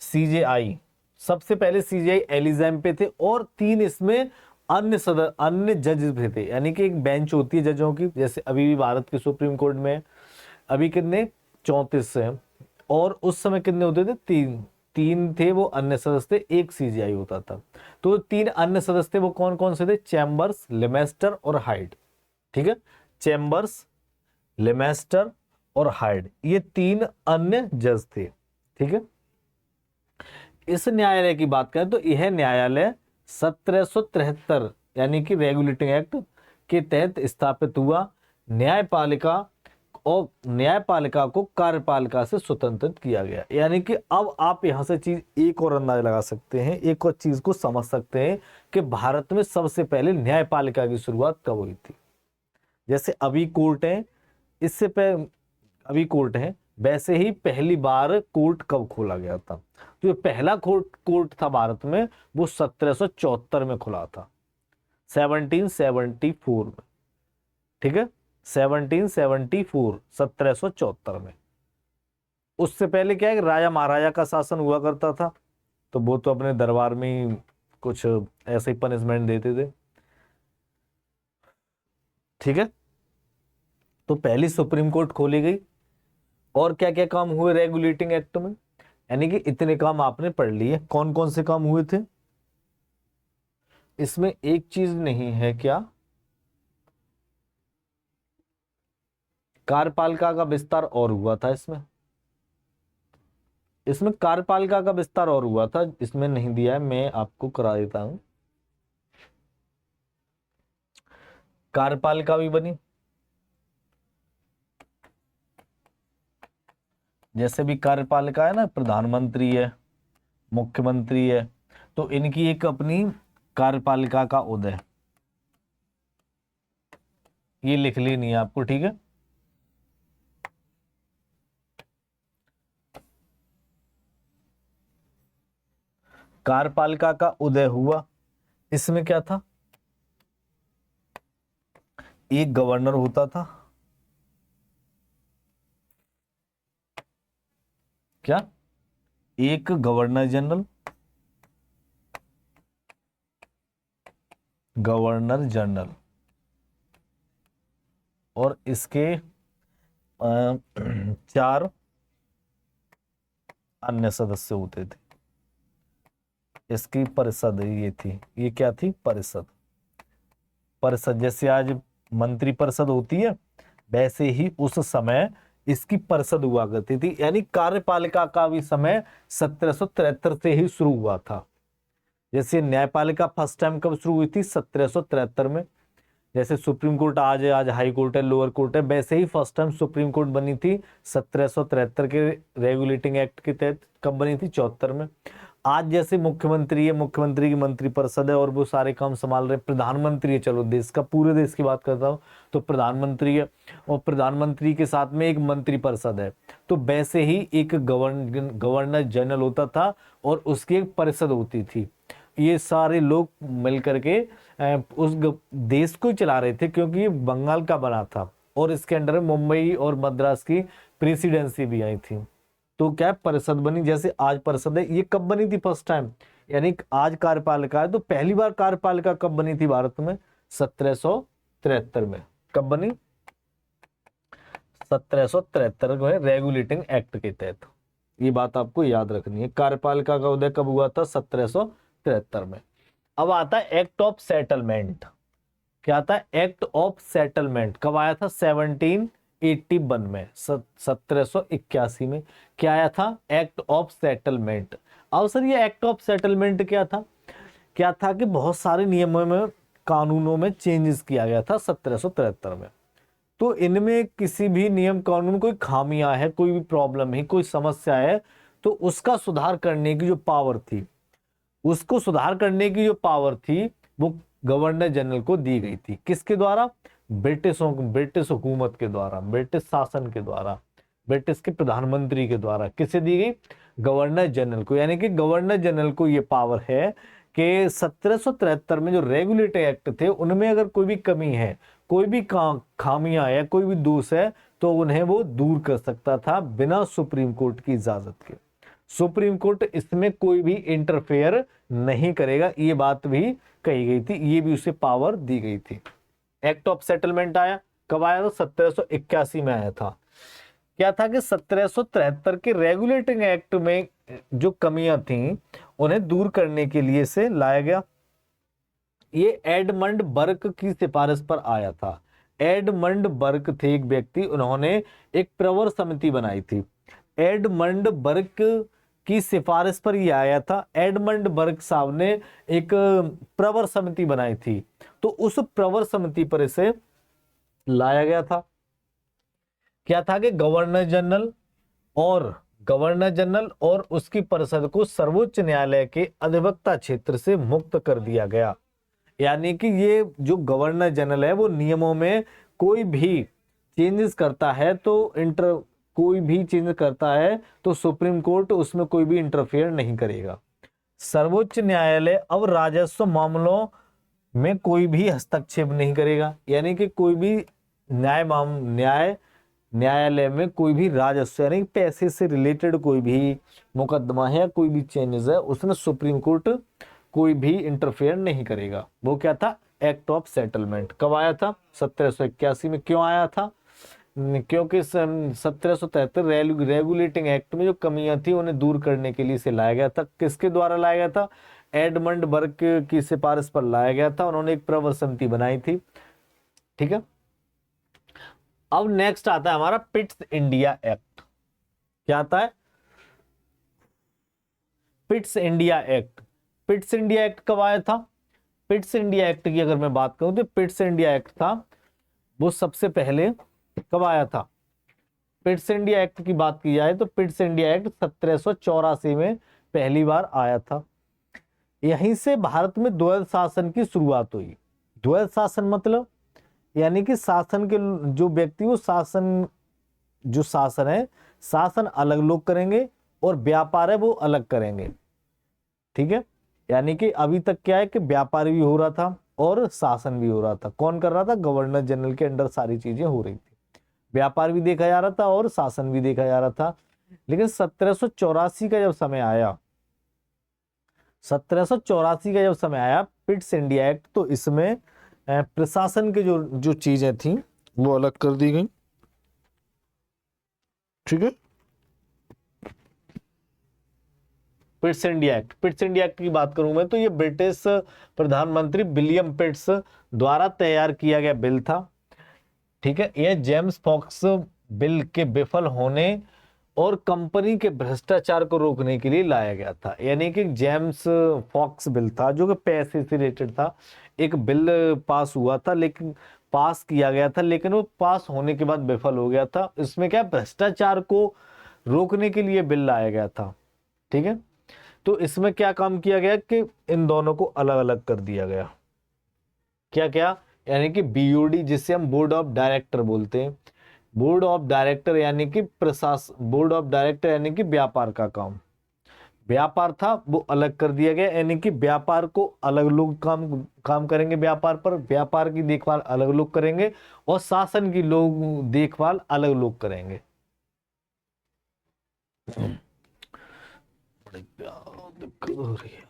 सीजीआई, सबसे पहले सीजीआई एलिजा इम्पे थे, और 3 इसमें अन्य जज भी थे, यानी कि एक बेंच होती है जजों की, जैसे अभी भी भारत के सुप्रीम कोर्ट में अभी कितने? 34 हैं, और उस समय कितने होते थे? 3 थे वो अन्य सदस्य थे, एक सीजीआई होता था। तो 3 अन्य सदस्य थे, वो कौन कौन से थे? चैम्बर्स, लेमेस्टर और हाइड। ठीक है, चैम्बर्स, लेमेस्टर और हाइड, ये 3 अन्य जज थे। ठीक है, इस न्यायालय की बात करें तो यह न्यायालय 1773 यानी कि रेगुलेटिंग एक्ट के तहत स्थापित हुआ। न्यायपालिका को कार्यपालिका से स्वतंत्रित किया गया। यानी कि अब आप यहां से चीज एक और अंदाजा लगा सकते हैं, एक और चीज को समझ सकते हैं कि भारत में सबसे पहले न्यायपालिका की शुरुआत कब हुई थी। जैसे अभी कोर्ट है, इससे पहले अभी कोर्ट है, वैसे ही पहली बार कोर्ट कब खोला गया था? तो पहला कोर्ट था भारत में, वो 1774 में खुला था, 1774 में। ठीक है, 1774, 1774 में। उससे पहले क्या है कि राजा महाराजा का शासन हुआ करता था, तो वो तो अपने दरबार में ही कुछ ऐसे ही पनिशमेंट देते थे। ठीक है, तो पहली सुप्रीम कोर्ट खोली गई। और क्या क्या काम हुए रेगुलेटिंग एक्ट में? यानी कि इतने काम आपने पढ़ लिए। कौन कौन से काम हुए थे? इसमें एक चीज नहीं है, क्या? कार्यपालिका का विस्तार और हुआ था। इसमें कार्यपालिका का विस्तार और हुआ था, इसमें नहीं दिया है, मैं आपको करा देता हूं। कार्यपालिका भी बनी, जैसे भी कार्यपालिका है ना, प्रधानमंत्री है, मुख्यमंत्री है, तो इनकी एक अपनी कार्यपालिका का उदय, ये लिख लेनी है आपको। ठीक है, कार्यपालिका का उदय हुआ। इसमें क्या था? एक गवर्नर होता था। क्या? एक गवर्नर जनरल, गवर्नर जनरल, और इसके 4 अन्य सदस्य होते थे। इसकी परिषद ये थी, ये क्या थी? परिषद। परिषद जैसे आज मंत्री परिषद होती है, वैसे ही उस समय इसकी परिषद हुआ करती थी। यानी कार्यपालिका का भी समय 1773 से ही शुरू हुआ था। जैसे न्यायपालिका फर्स्ट टाइम कब शुरू हुई थी? 1773 में। जैसे सुप्रीम कोर्ट आज है, आज हाई कोर्ट है, लोअर कोर्ट है, वैसे ही फर्स्ट टाइम सुप्रीम कोर्ट बनी थी 1773 के रेगुलेटिंग एक्ट के तहत। कब बनी थी? 74 में। आज जैसे मुख्यमंत्री है, मुख्यमंत्री की मंत्री परिषद है और वो सारे काम संभाल रहे। प्रधानमंत्री है, चलो देश का, पूरे देश की बात करता हूँ, तो प्रधानमंत्री है, और प्रधानमंत्री के साथ में एक मंत्री परिषद है। तो वैसे ही एक गवर्नर जनरल होता था और उसकी एक परिषद होती थी। ये सारे लोग मिलकर के उस देश को ही चला रहे थे, क्योंकि ये बंगाल का बना था और इसके अंडर में मुंबई और मद्रास की प्रेसिडेंसी भी आई थी। तो क्या परिषद बनी, जैसे आज परिषद है। ये कब बनी थी फर्स्ट टाइम? यानी आज कार्यपालिका है, तो पहली बार कार्यपालिका कब बनी थी भारत में? 1773 में। कब बनी? 1773 में, रेगुलेटिंग एक्ट के तहत। ये बात आपको याद रखनी है। कार्यपालिका का उदय कब हुआ था? 1773 में। अब आता है एक्ट ऑफ सेटलमेंट। क्या आता है? एक्ट ऑफ सेटलमेंट कब आया था? 1781 में, 1781 में क्या आया था? Act of settlement. अब सर ये एक्ट ऑफ सेटलमेंट क्या था? क्या था कि बहुत सारे नियमों में, कानूनों में चेंजेस किया गया था 1773 में। तो इनमें किसी भी नियम कानून में कोई खामियां है, कोई भी प्रॉब्लम है, कोई समस्या है, तो उसका सुधार करने की जो पावर थी, उसको सुधार करने की जो पावर थी, वो गवर्नर जनरल को दी गई थी। किसके द्वारा? ब्रिटिश हुकूमत के द्वारा, ब्रिटिश शासन के द्वारा, ब्रिटिश के प्रधानमंत्री के द्वारा। किसे दी गई? गवर्नर जनरल को। यानी कि गवर्नर जनरल को ये पावर है कि 1773 में जो रेगुलेटरी एक्ट थे उनमें अगर कोई भी कमी है, कोई भी खामियां या कोई भी दोष है, तो उन्हें वो दूर कर सकता था बिना सुप्रीम कोर्ट की इजाजत के। सुप्रीम कोर्ट इसमें कोई भी इंटरफेयर नहीं करेगा, ये बात भी कही गई थी, ये भी उसे पावर दी गई थी। एक्ट ऑफ सेटलमेंट आया कब आया था? 1781 में आया था। क्या था कि 1773 के रेगुलेटिंग एक्ट में जो कमियां थी उन्हें दूर करने के लिए से लाया गया। ये एडमंड बर्क की सिफारिश पर आया था। एडमंड बर्क थे एक व्यक्ति, उन्होंने एक प्रवर समिति बनाई थी। एडमंड बर्क की सिफारिश पर यह आया था। एडमंड बर्क साहब ने एक प्रवर समिति बनाई थी, तो उस प्रवर समिति पर इसे लाया गया था। क्या था कि गवर्नर जनरल और उसकी परिषद को सर्वोच्च न्यायालय के अधिवक्ता क्षेत्र से मुक्त कर दिया गया। यानी कि ये जो गवर्नर जनरल है वो नियमों में कोई भी चेंजेस करता है तो सुप्रीम कोर्ट उसमें कोई भी इंटरफेयर नहीं करेगा। सर्वोच्च न्यायालय अब राजस्व मामलों में कोई भी हस्तक्षेप नहीं करेगा। यानी कि कोई भी न्यायालय में कोई भी राजस्व यानी पैसे से रिलेटेड कोई भी मुकदमा है, कोई भी चेंजेस है, उसमें सुप्रीम कोर्ट कोई भी इंटरफेयर नहीं करेगा। वो क्या था? Act of settlement. कब आया था? 1781 में। क्यों आया था? क्योंकि 1773 रेगुलेटिंग एक्ट में जो कमियां थी उन्हें दूर करने के लिए इसे लाया गया था। किसके द्वारा लाया गया था? एडमंड बर्क की सिफारिश पर लाया गया था। उन्होंने एक प्रवर समिति बनाई थी। ठीक है। अब नेक्स्ट आता है हमारा पिट्स इंडिया एक्ट। क्या आता है? Pitt's India act. Pitt's India act कब आया था? पिट्स इंडिया एक्ट की अगर मैं बात करूं तो पिट्स इंडिया एक्ट था वो सबसे पहले कब आया था? पिट्स इंडिया एक्ट की बात की जाए तो पिट्स इंडिया एक्ट 1784 में पहली बार आया था। यहीं से भारत में द्वैध शासन की शुरुआत हुई। द्वैध शासन मतलब यानी कि शासन के जो व्यक्ति वो शासन है, शासन अलग लोग करेंगे और व्यापार है वो अलग करेंगे। ठीक है। यानी कि अभी तक क्या है कि व्यापार भी हो रहा था और शासन भी हो रहा था। कौन कर रहा था? गवर्नर जनरल के अंडर सारी चीजें हो रही थी। व्यापार भी देखा जा रहा था और शासन भी देखा जा रहा था। लेकिन 1784 का जब समय आया, 1784 का जब समय आया पिट्स इंडिया एक्ट, तो इसमें प्रशासन के जो जो चीजें थी वो अलग कर दी गई। ठीक है। Pitt's India act, Pitt's India act की बात करूं मैं तो ये ब्रिटिश प्रधानमंत्री विलियम पिट्स द्वारा तैयार किया गया बिल था। ठीक है। यह जेम्स फॉक्स बिल के विफल होने और कंपनी के भ्रष्टाचार को रोकने के लिए लाया गया था। यानी कि जेम्स फॉक्स बिल था जो कि पैसे से रिलेटेड था। एक बिल पास हुआ था, लेकिन पास किया गया था, लेकिन वो पास होने के बाद विफल हो गया था। इसमें क्या भ्रष्टाचार को रोकने के लिए बिल लाया गया था। ठीक है। तो इसमें क्या काम किया गया कि इन दोनों को अलग अलग कर दिया गया। क्या क्या? यानी कि बीओडी, जिसे हम बोर्ड ऑफ डायरेक्टर बोलते हैं। बोर्ड ऑफ डायरेक्टर यानी कि बोर्ड ऑफ डायरेक्टर यानी कि व्यापार का काम, व्यापार था वो अलग कर दिया गया। यानी कि व्यापार को अलग लोग काम करेंगे, व्यापार पर व्यापार की देखभाल अलग लोग करेंगे और शासन की लोग देखभाल अलग लोग करेंगे। बड़ी दिक्कत हो रही है।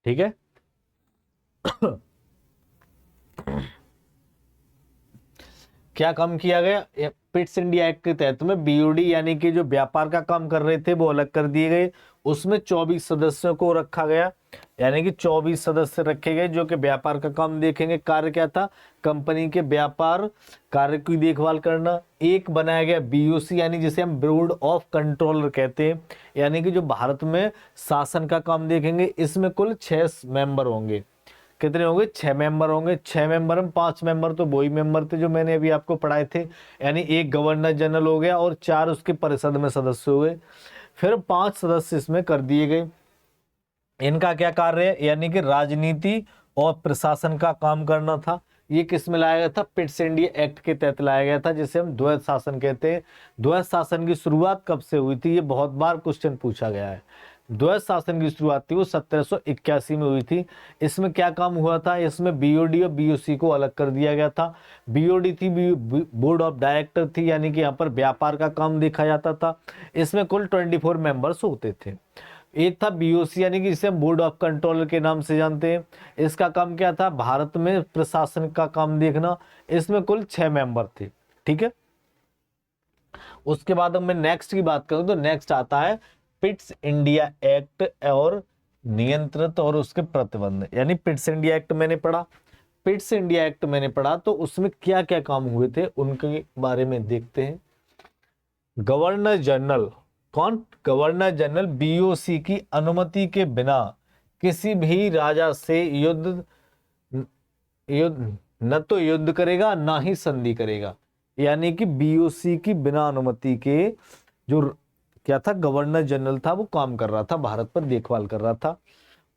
ठीक है। क्या काम किया गया, पिट्स इंडिया एक्ट के तहत में बीओडी यानी कि जो व्यापार का काम कर रहे थे वो अलग कर दिए गए। उसमें 24 सदस्यों को रखा गया, यानी कि 24 सदस्य रखे गए जो कि व्यापार का काम देखेंगे। कार्य क्या था, कंपनी के व्यापार कार्य की देखभाल करना। एक बनाया गया बीओसी यानी जिसे हम बोर्ड ऑफ कंट्रोलर कहते हैं, यानी कि जो भारत में शासन का काम देखेंगे। इसमें कुल 6 मेंबर होंगे। कितने होंगे, 6 मेंबर होंगे। 6 मेंबर में 5 मेंबर तो वही मेंबर थे जो मैंने अभी आपको पढ़ाए थे, यानी एक गवर्नर जनरल हो गया और 4 उसके परिषद में सदस्य हो गए। फिर 5 सदस्य इसमें कर दिए गए। इनका क्या कार्य है, यानी कि राजनीति और प्रशासन का काम करना था। ये किस में लाया गया था, पिट्स इंडिया एक्ट के तहत लाया गया था, जिसे हम द्वैध शासन कहते हैं। द्वैध शासन की शुरुआत कब से हुई थी, ये बहुत बार क्वेश्चन पूछा गया है। द्वैध शासन की शुरुआत थी वो 1781 में हुई थी। इसमें क्या काम हुआ था, इसमें बीओडी और बीओसी को अलग कर दिया गया था। बीओडी थी बोर्ड ऑफ डायरेक्टर थी, यानी कि यहाँ पर व्यापार का काम देखा जाता था। इसमें कुल 24 मेंबर्स होते थे। एक था बीओसी यानी कि इसे हम बोर्ड ऑफ कंट्रोलर के नाम से जानते हैं। इसका काम क्या था, भारत में प्रशासन का काम देखना। इसमें कुल 6 मेंबर थे। ठीक है, उसके बाद मैं नेक्स्ट की बात करूं तो नेक्स्ट आता है पिट्स इंडिया एक्ट और नियंत्रित और उसके प्रतिबंध। यानी पिट्स इंडिया एक्ट मैंने पढ़ा, पिट्स इंडिया एक्ट मैंने पढ़ा, तो उसमें क्या क्या काम हुए थे उनके बारे में देखते हैं। गवर्नर जनरल, कौन, गवर्नर जनरल बीओसी की अनुमति के बिना किसी भी राजा से युद्ध न तो युद्ध करेगा ना ही संधि करेगा। यानी कि बीओसी की बिना अनुमति के जो क्या था, गवर्नर जनरल था, वो काम कर रहा था, भारत पर देखभाल कर रहा था।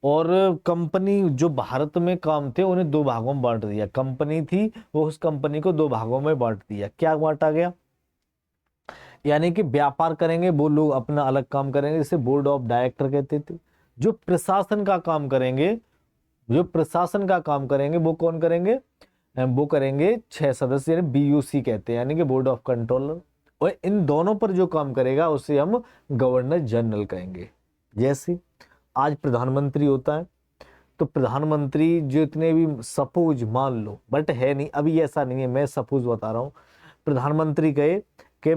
और कंपनी जो भारत में काम थे उन्हें 2 भागों में बांट दिया। कंपनी थी वो उस कंपनी को 2 भागों में बांट दिया। क्या बांटा गया, यानी कि व्यापार करेंगे वो लोग अपना अलग काम करेंगे, इसे बोर्ड ऑफ डायरेक्टर कहते थे। जो प्रशासन का काम करेंगे, जो प्रशासन का काम करेंगे वो कौन करेंगे, वो करेंगे 6 सदस्य यानी बीयूसी कहते हैं, यानी कि बोर्ड ऑफ कंट्रोलर। और इन दोनों पर जो काम करेगा उसे हम गवर्नर जनरल कहेंगे। जैसे आज प्रधानमंत्री होता है, तो प्रधानमंत्री जितने भी, सपोज मान लो, बट है नहीं अभी, ऐसा नहीं है, मैं सपोज बता रहा हूँ। प्रधानमंत्री कहे कि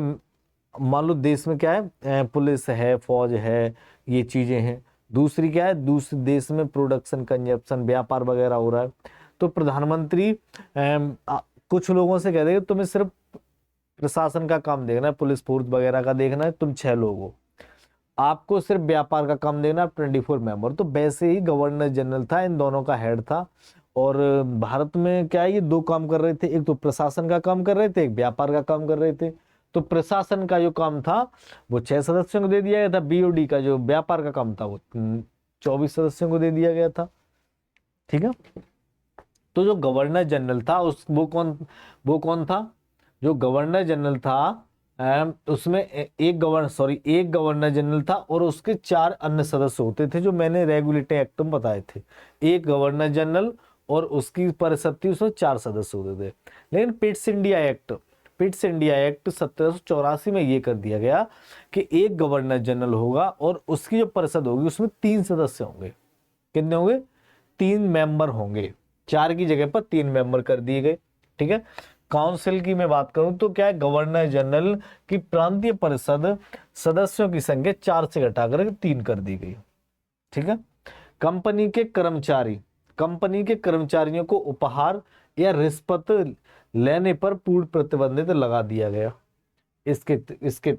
मान लो देश में क्या है, पुलिस है, फौज है, ये चीजें हैं। दूसरी क्या है, दूसरे देश में प्रोडक्शन, कंजप्शन, व्यापार वगैरह हो रहा है। तो प्रधानमंत्री कुछ लोगों से कह देगा तुम्हें सिर्फ प्रशासन का काम देखना है, पुलिस फोर्स वगैरह का देखना है, तुम 6 लोग हो, आपको सिर्फ व्यापार का काम देना, 24 मेंबर। तो वैसे ही गवर्नर जनरल था, इन दोनों का हेड था। और भारत में क्या है, ये 2 काम कर रहे थे, एक तो प्रशासन का काम कर रहे थे, एक व्यापार का काम कर रहे थे। तो प्रशासन का जो काम था वो 6 सदस्यों को दे दिया गया था, बीओडी का जो व्यापार का काम था वो 24 सदस्यों को दे दिया गया था। ठीक है, तो जो गवर्नर जनरल था वो कौन था, जो गवर्नर जनरल था उसमें एक गवर्नर जनरल था और उसके 4 अन्य सदस्य होते थे जो मैंने रेगुलेटरी एक्ट में बताए थे। एक गवर्नर जनरल और उसकी परिषद थी, उसमें 4 सदस्य होते थे। लेकिन पिट्स इंडिया एक्ट 1784 में ये कर दिया गया कि एक गवर्नर जनरल होगा और उसकी जो परिषद होगी उसमें 3 सदस्य होंगे। कितने होंगे, 3 मेंबर होंगे। 4 की जगह पर 3 मेंबर कर दिए गए। ठीक है, काउंसिल की मैं बात करूं तो क्या है, गवर्नर जनरल की प्रांतीय परिषद सदस्यों की संख्या 4 से घटाकर 3 कर दी गई। ठीक है, कंपनी के कर्मचारियों को उपहार या रिश्वत लेने पर पूर्ण प्रतिबंधित लगा दिया गया। इसके तहत, किसके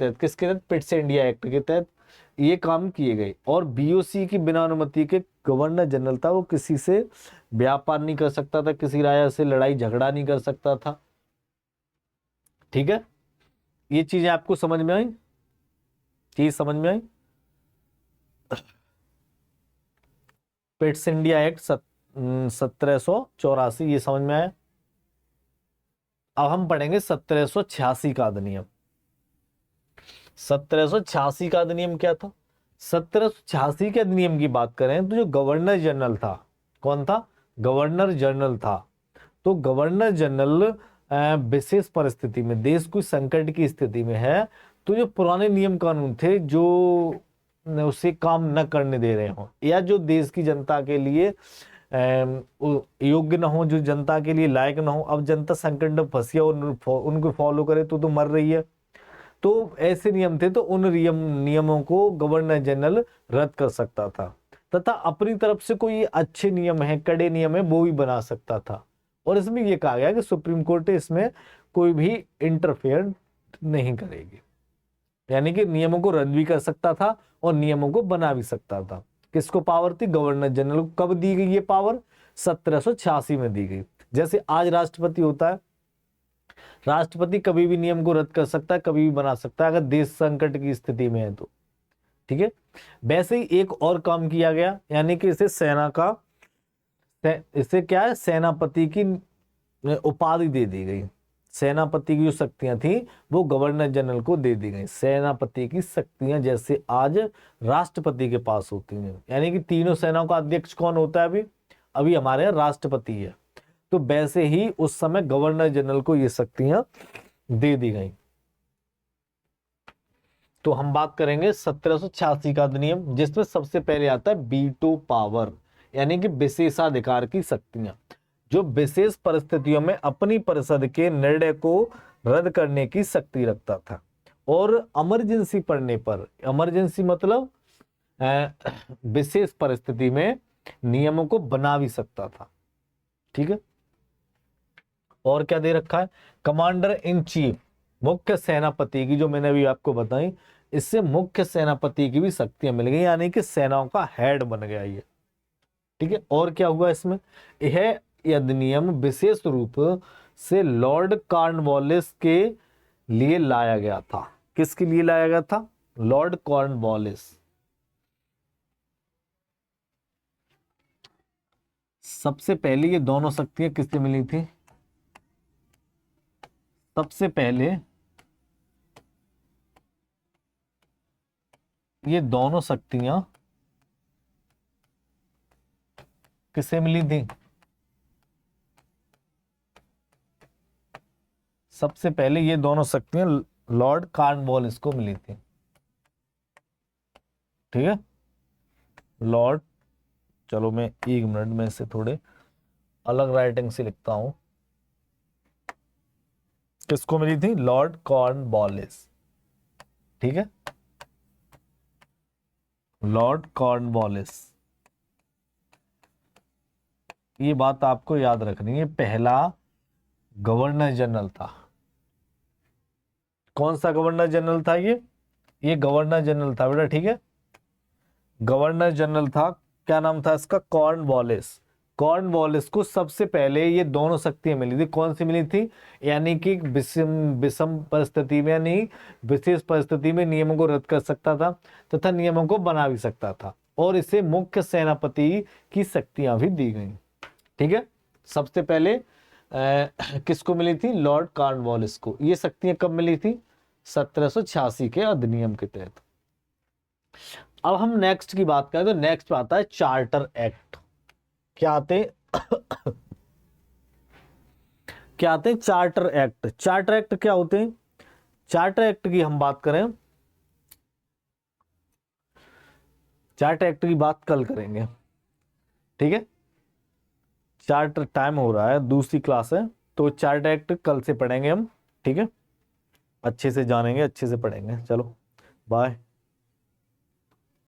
तहत, पिट्स इंडिया एक्ट के तहत ये काम किए गए। और बीओसी की बिना अनुमति के गवर्नर जनरल था, वो किसी से व्यापार नहीं कर सकता था, किसी राजा से लड़ाई झगड़ा नहीं कर सकता था। ठीक है, ये चीजें आपको समझ में आई, चीज समझ में आई। पिट्स इंडिया एक्ट 1784 ये समझ में आया। अब हम पढ़ेंगे 1786 का अधिनियम। 1786 का अधिनियम क्या था, 1786 के अधिनियम की बात करें तो जो गवर्नर जनरल था, कौन था, गवर्नर जनरल था। तो गवर्नर जनरल विशेष परिस्थिति में, देश कोई संकट की स्थिति में है, तो जो पुराने नियम कानून थे जो उसे काम न करने दे रहे हो, या जो देश की जनता के लिए योग्य ना हो, जो जनता के लिए लायक ना हो। अब जनता संकट में फंसी है और उनको फॉलो करे तो मर रही है। तो ऐसे नियम थे, तो उन नियमों को गवर्नर जनरल रद्द कर सकता था, तथा अपनी तरफ से कोई अच्छे नियम है, कड़े नियम है, वो भी बना सकता था। और इसमें यह कहा गया कि सुप्रीम कोर्ट इसमें कोई भी इंटरफेयर नहीं करेगी, यानी कि नियमों को रद्द भी कर सकता था और नियमों को बना भी सकता था। किसको पावर थी? गवर्नर जनरल को। कब दी गई ये पावर? 1786 में दी गई। जैसे आज राष्ट्रपति होता है, राष्ट्रपति कभी भी नियम को रद्द कर सकता है, कभी भी बना सकता है, अगर देश संकट की स्थिति में है तो, ठीक है। वैसे ही एक और काम किया गया, यानी कि इसे इसे क्या है, सेनापति की उपाधि दे दी गई। सेनापति की जो शक्तियां थी वो गवर्नर जनरल को दे दी गई। सेनापति की शक्तियां जैसे आज राष्ट्रपति के पास होती हैं, यानी कि तीनों सेनाओं का अध्यक्ष कौन होता है? अभी हमारे यहाँ राष्ट्रपति है। तो वैसे ही उस समय गवर्नर जनरल को ये शक्तियां दे दी गई। तो हम बात करेंगे 1786 का अधिनियम, जिसमें सबसे पहले आता है वीटो पावर, यानी कि विशेषाधिकार की शक्तियां, जो विशेष परिस्थितियों में अपनी परिषद के निर्णय को रद्द करने की शक्ति रखता था। और इमरजेंसी पड़ने पर, इमरजेंसी मतलब विशेष परिस्थिति में नियमों को बना भी सकता था, ठीक है। और क्या दे रखा है? कमांडर इन चीफ, मुख्य सेनापति की, जो मैंने अभी आपको बताई, इससे मुख्य सेनापति की भी शक्तियां मिल गई, यानी कि सेनाओं का हेड बन गया ये, ठीक है। और क्या हुआ इसमें? यह अधिनियम विशेष रूप से लॉर्ड कॉर्नवालिस के लिए लाया गया था। किसके लिए लाया गया था? Lord Cornwallis. सबसे पहले ये दोनों शक्तियां किससे मिली थी? सबसे पहले ये दोनों शक्तियां किससे मिली थी? सबसे पहले ये दोनों शक्तियां लॉर्ड कॉर्नवालिस को मिली थी, ठीक है। लॉर्ड, चलो मैं एक मिनट में इसे थोड़े अलग राइटिंग से लिखता हूं। किसको मिली थी? लॉर्ड कॉर्नवालिस, ठीक है। लॉर्ड कॉर्नवालिस, ये बात आपको याद रखनी है। पहला गवर्नर जनरल था। कौन सा गवर्नर जनरल था? ये गवर्नर जनरल था बेटा, ठीक है। गवर्नर जनरल था, क्या नाम था इसका? कॉर्नवालिस। कॉर्नवालिस को सबसे पहले ये दोनों शक्तियां मिली थी। कौन सी मिली थी? यानी कि विषम परिस्थिति में, यानी विशेष परिस्थिति में नियमों को रद्द कर सकता था तथा नियमों को बना भी सकता था, और इसे मुख्य सेनापति की शक्तियां भी दी गई, ठीक है। सबसे पहले किसको मिली थी? लॉर्ड कॉर्नवालिस को। ये शक्तियां कब मिली थी? 1786 के अधिनियम के तहत। अब हम नेक्स्ट की बात करें तो नेक्स्ट आता है चार्टर एक्ट। क्या आते क्या आते हैं? Charter act. चार्टर एक्ट क्या होते हैं? चार्टर एक्ट की हम बात करें, चार्टर एक्ट की बात कल करेंगे, ठीक है। चार्टर, टाइम हो रहा है, दूसरी क्लास है, तो चार्टर एक्ट कल से पढ़ेंगे हम, ठीक है। अच्छे से जानेंगे, अच्छे से पढ़ेंगे। चलो बाय।